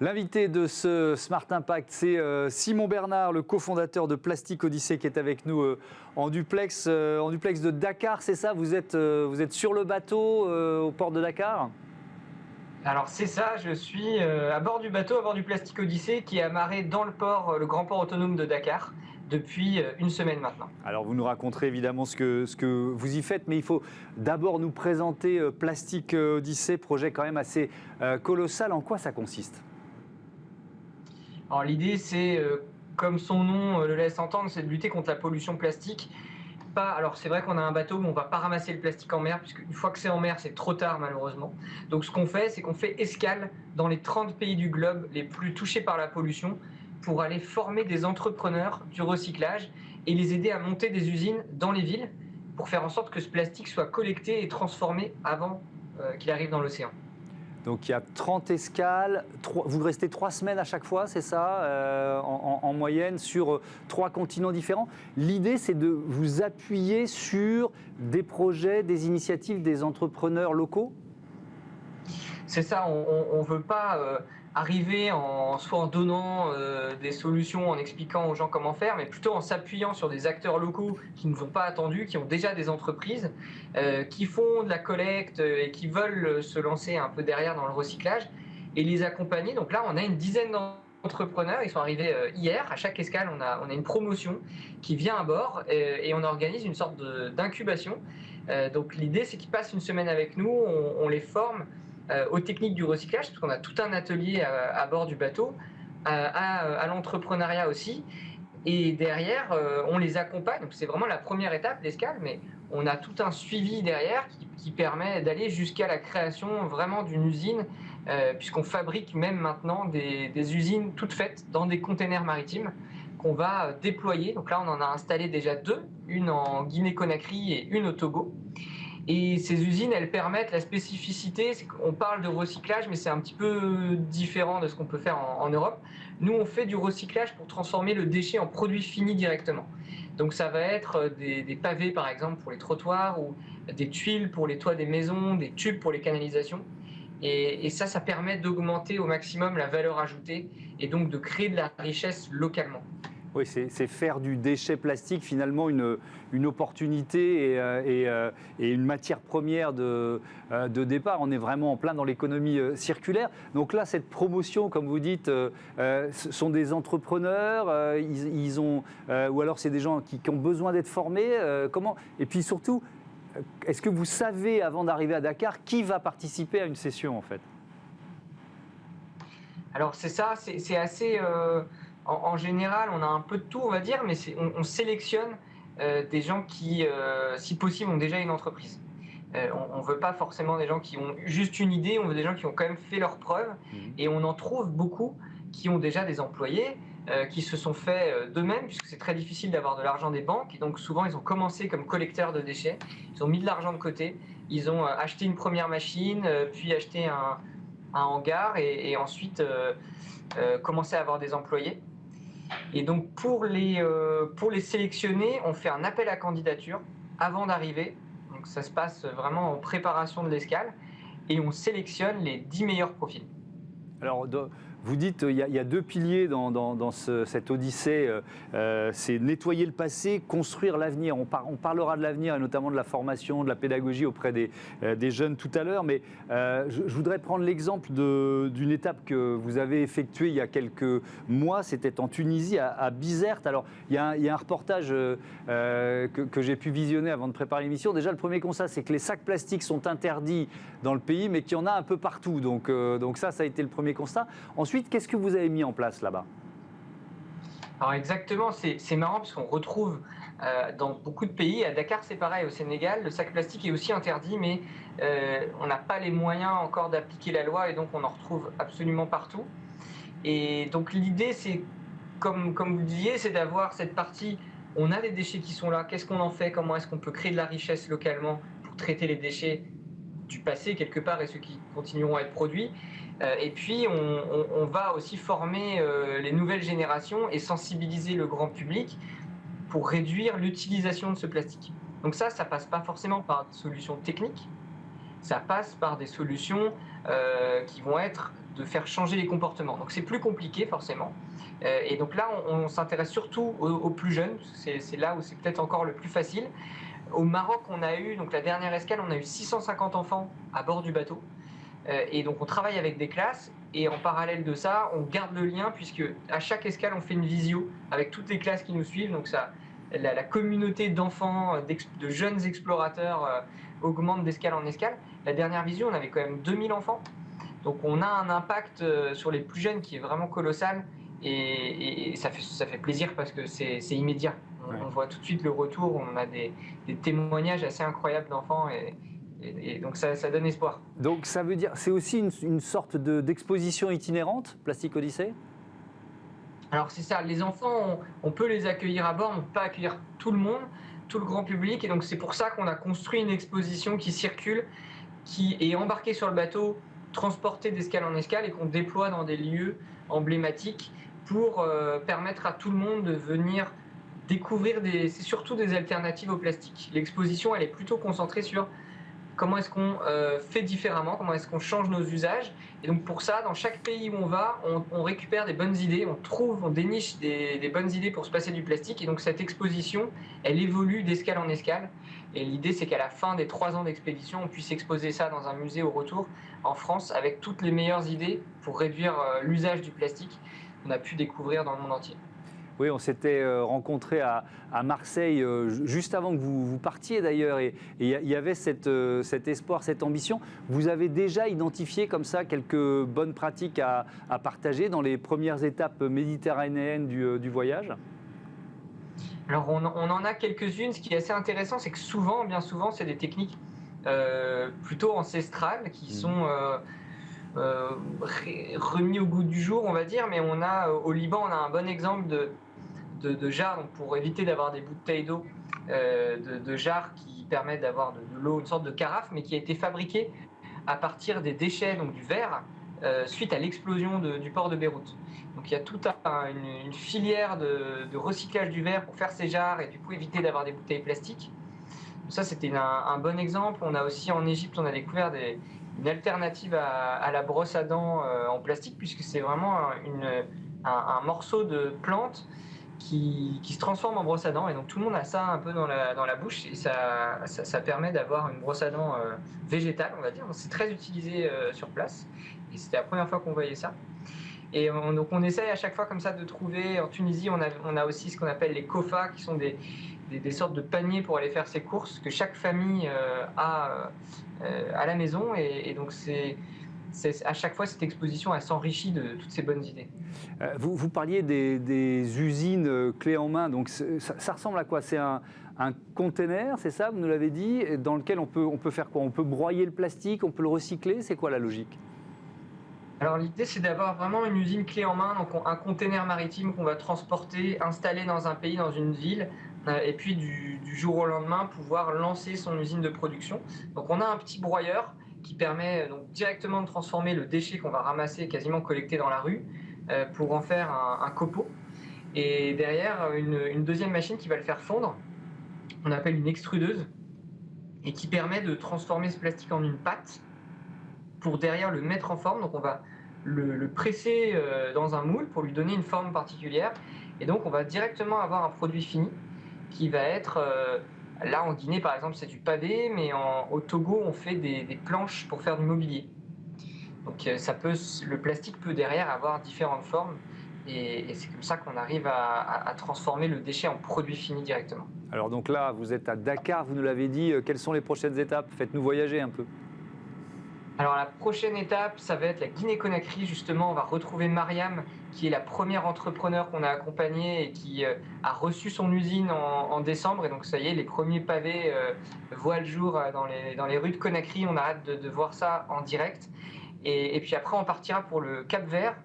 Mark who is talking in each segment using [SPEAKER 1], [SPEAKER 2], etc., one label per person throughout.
[SPEAKER 1] L'invité de ce Smart Impact, c'est Simon Bernard, le cofondateur de Plastic Odyssey, qui est avec nous en duplex de Dakar, c'est ça? Vous êtes sur le bateau au port de Dakar?
[SPEAKER 2] Alors c'est ça, je suis à bord du bateau, à bord du Plastic Odyssey qui est amarré dans le port, le grand port autonome de Dakar, depuis une semaine maintenant.
[SPEAKER 1] Alors vous nous raconterez évidemment ce que vous y faites, mais il faut d'abord nous présenter Plastic Odyssey, projet quand même assez colossal. En quoi ça consiste?
[SPEAKER 2] Alors l'idée c'est, comme son nom le laisse entendre, c'est de lutter contre la pollution plastique. Alors c'est vrai qu'on a un bateau, mais on ne va pas ramasser le plastique en mer, puisque une fois que c'est en mer, c'est trop tard malheureusement. Donc ce qu'on fait, c'est qu'on fait escale dans les 30 pays du globe les plus touchés par la pollution pour aller former des entrepreneurs du recyclage et les aider à monter des usines dans les villes pour faire en sorte que ce plastique soit collecté et transformé avant qu'il arrive dans l'océan.
[SPEAKER 1] Donc il y a 30 escales, vous restez 3 semaines à chaque fois, c'est ça, en moyenne, sur 3 continents différents. L'idée, c'est de vous appuyer sur des projets, des initiatives, des entrepreneurs locaux?
[SPEAKER 2] C'est ça, on ne veut pas arriver soit en donnant des solutions, en expliquant aux gens comment faire, mais plutôt en s'appuyant sur des acteurs locaux qui ne nous ont pas attendus, qui ont déjà des entreprises, qui font de la collecte et qui veulent se lancer un peu derrière dans le recyclage et les accompagner. Donc là, on a une dizaine d'entrepreneurs, ils sont arrivés hier. À chaque escale, on a une promotion qui vient à bord et on organise une sorte d'incubation. Donc l'idée, c'est qu'ils passent une semaine avec nous, on les forme aux techniques du recyclage, parce qu'on a tout un atelier à bord du bateau, à l'entrepreneuriat aussi. Et derrière, on les accompagne. Donc c'est vraiment la première étape, l'escale, mais on a tout un suivi derrière qui permet d'aller jusqu'à la création vraiment d'une usine, puisqu'on fabrique même maintenant des usines toutes faites dans des containers maritimes qu'on va déployer. Donc là, on en a installé déjà 2, une en Guinée-Conakry et une au Togo. Et ces usines, elles permettent la spécificité, c'est qu'on parle de recyclage, mais c'est un petit peu différent de ce qu'on peut faire en Europe. Nous, on fait du recyclage pour transformer le déchet en produit fini directement. Donc ça va être des pavés, par exemple, pour les trottoirs, ou des tuiles pour les toits des maisons, des tubes pour les canalisations. Et ça permet d'augmenter au maximum la valeur ajoutée et donc de créer de la richesse localement.
[SPEAKER 1] Oui, c'est faire du déchet plastique finalement une opportunité et une matière première de départ. On est vraiment en plein dans l'économie circulaire. Donc là, cette promotion, comme vous dites, ce sont des entrepreneurs, ou alors c'est des gens qui ont besoin d'être formés. Comment? Et puis surtout, est-ce que vous savez, avant d'arriver à Dakar, qui va participer à une session en fait?
[SPEAKER 2] Alors c'est ça, c'est assez... en général, on a un peu de tout, on va dire, mais on sélectionne des gens qui, si possible, ont déjà une entreprise. On ne veut pas forcément des gens qui ont juste une idée, on veut des gens qui ont quand même fait leurs preuves. Et on en trouve beaucoup qui ont déjà des employés, qui se sont faits d'eux-mêmes, puisque c'est très difficile d'avoir de l'argent des banques. Et donc souvent, ils ont commencé comme collecteurs de déchets, ils ont mis de l'argent de côté, ils ont acheté une première machine, puis acheté un hangar et ensuite commencé à avoir des employés. Et donc pour les sélectionner, on fait un appel à candidature avant d'arriver. Donc ça se passe vraiment en préparation de l'escale et on sélectionne les 10 meilleurs profils.
[SPEAKER 1] Alors, vous dites il y a 2 piliers dans cette odyssée, c'est nettoyer le passé, construire l'avenir. On parlera de l'avenir et notamment de la formation, de la pédagogie auprès des jeunes tout à l'heure, mais je voudrais prendre l'exemple d'une étape que vous avez effectuée il y a quelques mois, c'était en Tunisie, à Bizerte. Alors, il y a un reportage que j'ai pu visionner avant de préparer l'émission. Déjà, le premier constat, c'est que les sacs plastiques sont interdits dans le pays, mais qu'il y en a un peu partout. Donc ça a été le premier constat. Ensuite, qu'est-ce que vous avez mis en place là-bas?
[SPEAKER 2] Alors exactement, c'est marrant parce qu'on retrouve dans beaucoup de pays, à Dakar c'est pareil, au Sénégal, le sac plastique est aussi interdit, mais on n'a pas les moyens encore d'appliquer la loi et donc on en retrouve absolument partout. Et donc l'idée c'est, comme vous le disiez, c'est d'avoir cette partie, on a des déchets qui sont là, qu'est-ce qu'on en fait, comment est-ce qu'on peut créer de la richesse localement pour traiter les déchets du passé quelque part et ceux qui continueront à être produits. Et puis on va aussi former les nouvelles générations et sensibiliser le grand public pour réduire l'utilisation de ce plastique. Donc ça passe pas forcément par des solutions techniques, ça passe par des solutions qui vont être faire changer les comportements. Donc c'est plus compliqué forcément. Et donc là, on s'intéresse surtout aux plus jeunes. C'est là où c'est peut-être encore le plus facile. Au Maroc, on a eu, donc la dernière escale, on a eu 650 enfants à bord du bateau. Et donc on travaille avec des classes et en parallèle de ça, on garde le lien puisque à chaque escale, on fait une visio avec toutes les classes qui nous suivent. Donc ça, la communauté d'enfants, de jeunes explorateurs augmente d'escale en escale. La dernière visio, on avait quand même 2000 enfants. Donc on a un impact sur les plus jeunes qui est vraiment colossal et ça fait plaisir parce que c'est immédiat. On voit tout de suite le retour, on a des témoignages assez incroyables d'enfants et donc ça donne espoir.
[SPEAKER 1] Donc ça veut dire, c'est aussi une sorte d'exposition itinérante, Plastic Odyssey?
[SPEAKER 2] Alors c'est ça, les enfants, on peut les accueillir à bord, on ne peut pas accueillir tout le monde, tout le grand public, et donc c'est pour ça qu'on a construit une exposition qui circule, qui est embarquée sur le bateau, transportée d'escale en escale et qu'on déploie dans des lieux emblématiques pour permettre à tout le monde de venir découvrir c'est surtout des alternatives au plastique. L'exposition, elle est plutôt concentrée sur comment est-ce qu'on fait différemment, comment est-ce qu'on change nos usages. Et donc pour ça, dans chaque pays où on va, on récupère des bonnes idées, on déniche des bonnes idées pour se passer du plastique. Et donc cette exposition, elle évolue d'escale en escale. Et l'idée, c'est qu'à la fin des 3 ans d'expédition, on puisse exposer ça dans un musée au retour en France avec toutes les meilleures idées pour réduire l'usage du plastique qu'on a pu découvrir dans le monde entier.
[SPEAKER 1] Oui, on s'était rencontrés à Marseille juste avant que vous partiez d'ailleurs, et il y avait cet espoir, cette ambition. Vous avez déjà identifié comme ça quelques bonnes pratiques à partager dans les premières étapes méditerranéennes du voyage?
[SPEAKER 2] Alors on en a quelques-unes. Ce qui est assez intéressant, c'est que bien souvent, c'est des techniques plutôt ancestrales qui sont remis au goût du jour, on va dire. Mais au Liban, on a un bon exemple de jarre, donc pour éviter d'avoir des bouteilles d'eau, de jarre qui permettent d'avoir de l'eau, une sorte de carafe, mais qui a été fabriquée à partir des déchets, donc du verre, suite à l'explosion du port de Beyrouth. Donc il y a toute une filière de recyclage du verre pour faire ces jarres et du coup éviter d'avoir des bouteilles plastiques. Donc ça, c'était un bon exemple. On a aussi en Égypte, on a découvert une alternative à la brosse à dents en plastique, puisque c'est vraiment un morceau de plante qui se transforme en brosse à dents. Et donc tout le monde a ça un peu dans la bouche et ça permet d'avoir une brosse à dents végétale, on va dire. C'est très utilisé sur place et c'était la première fois qu'on voyait ça. Et donc on essaye à chaque fois comme ça de trouver. En Tunisie, on a aussi ce qu'on appelle les kofas, qui sont des sortes de paniers pour aller faire ses courses que chaque famille a à la maison. Et donc à chaque fois, cette exposition, elle s'enrichit de toutes ces bonnes idées.
[SPEAKER 1] Vous parliez des usines clés en main, donc ça ressemble à quoi? C'est un container, c'est ça, vous nous l'avez dit, dans lequel on peut faire quoi? On peut broyer le plastique, on peut le recycler, c'est quoi la logique?
[SPEAKER 2] Alors l'idée, c'est d'avoir vraiment une usine clé en main, donc un container maritime qu'on va transporter, installer dans un pays, dans une ville, et puis du jour au lendemain pouvoir lancer son usine de production. Donc on a un petit broyeur qui permet donc directement de transformer le déchet qu'on va ramasser, quasiment collecté dans la rue, pour en faire un copeau. Et derrière, une deuxième machine qui va le faire fondre, on appelle une extrudeuse, et qui permet de transformer ce plastique en une pâte pour derrière le mettre en forme. Donc on va le presser dans un moule pour lui donner une forme particulière. Et donc on va directement avoir un produit fini qui va être... là en Guinée par exemple c'est du pavé, mais au Togo on fait des planches pour faire du mobilier. Donc le plastique peut derrière avoir différentes formes. Et c'est comme ça qu'on arrive à transformer le déchet en produit fini directement.
[SPEAKER 1] Alors donc là, vous êtes à Dakar, vous nous l'avez dit. Quelles sont les prochaines étapes? Faites-nous voyager un peu.
[SPEAKER 2] Alors la prochaine étape, ça va être la Guinée-Conakry. Justement, on va retrouver Mariam, qui est la première entrepreneur qu'on a accompagnée et qui a reçu son usine en décembre. Et donc ça y est, les premiers pavés voient le jour dans les rues de Conakry. On a hâte de voir ça en direct. Et puis après, on partira pour le Cap-Vert,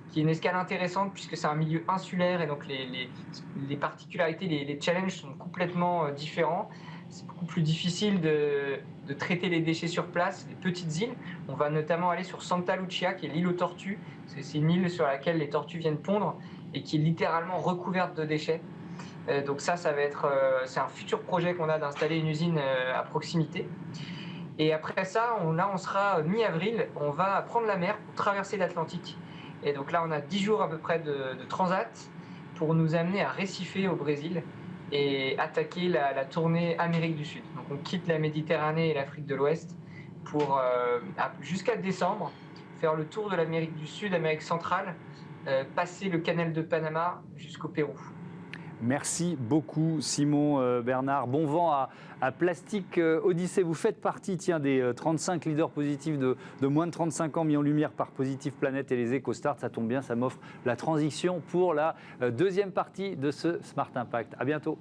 [SPEAKER 2] qui est une escale intéressante puisque c'est un milieu insulaire et donc les particularités, les challenges sont complètement différents. C'est beaucoup plus difficile de traiter les déchets sur place, des petites îles. On va notamment aller sur Santa Lucia, qui est l'île aux tortues. C'est une île sur laquelle les tortues viennent pondre et qui est littéralement recouverte de déchets. Donc ça va être, c'est un futur projet qu'on a d'installer une usine à proximité. Et après ça, on sera mi-avril, on va prendre la mer pour traverser l'Atlantique. Et donc là, on a 10 jours à peu près de transat pour nous amener à Recife au Brésil et attaquer la tournée Amérique du Sud. Donc on quitte la Méditerranée et l'Afrique de l'Ouest pour jusqu'à décembre faire le tour de l'Amérique du Sud, Amérique centrale, passer le canal de Panama jusqu'au Pérou.
[SPEAKER 1] Merci beaucoup Simon Bernard. Bon vent à Plastique Odyssée. Vous faites partie des 35 leaders positifs de moins de 35 ans mis en lumière par Positive Planète et les EcoStart. Ça tombe bien, ça m'offre la transition pour la deuxième partie de ce Smart Impact. À bientôt.